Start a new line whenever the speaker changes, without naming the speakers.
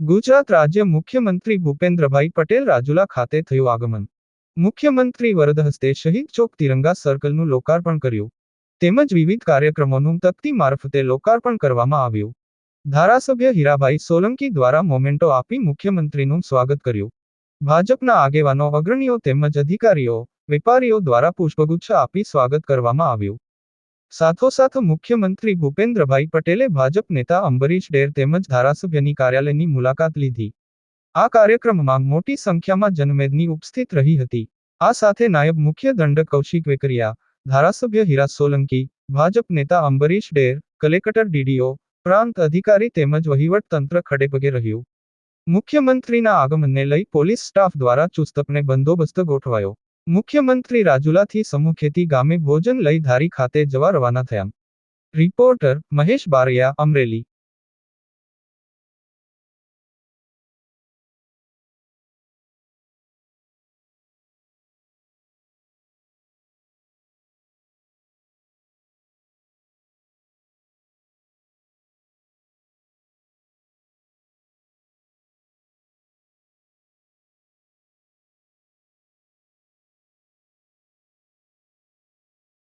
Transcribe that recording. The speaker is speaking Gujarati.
ગુજરાત રાજ્ય મુખ્યમંત્રી ભૂપેન્દ્રભાઈ પટેલ રાજુલા ખાતે થયું આગમન. મુખ્યમંત્રી વરદ હસ્તે શહીદ ચોક તિરંગા સર્કલનું લોકાર્પણ કર્યું તેમજ વિવિધ કાર્યક્રમોનું તકતી મારફતે લોકાર્પણ કરવામાં આવ્યું. ધારાસભ્ય હીરાભાઈ સોલંકી દ્વારા મોમેન્ટો આપી મુખ્યમંત્રીનું સ્વાગત કર્યું. ભાજપના આગેવાનો, અગ્રણીઓ તેમજ અધિકારીઓ, વેપારીઓ દ્વારા પુષ્પગુચ્છ આપી સ્વાગત કરવામાં આવ્યું. સાથોસાથ મુખ્યમંત્રી ભૂપેન્દ્રભાઈ પટેલે ભાજપ નેતા અંબરીશ ડેર તેમજ ધારાસભ્યની કાર્યાલયની મુલાકાત લીધી. આ કાર્યક્રમમાં મોટી સંખ્યામાં જનમેદની ઉપસ્થિત રહી હતી. આ સાથે નાયબ મુખ્ય દંડક કૌશિક વેકરિયા, ધારાસભ્ય હીરા સોલંકી, ભાજપ નેતા અંબરીશ ડેર, કલેક્ટર ડીડીઓ, પ્રાંત અધિકારી તેમજ વહીવટ તંત્ર ખડેપગે રહ્યું. મુખ્યમંત્રીના આગમનને લઈ પોલીસ સ્ટાફ દ્વારા ચુસ્તપણે બંદોબસ્ત ગોઠવાયો. મુખ્યમંત્રી રાજુલાથી સમૂહખેતી ગામે ભોજન લઈ ધારી ખાતે જવા રવાના થયા. રિપોર્ટર મહેશ બારૈયા, અમરેલી.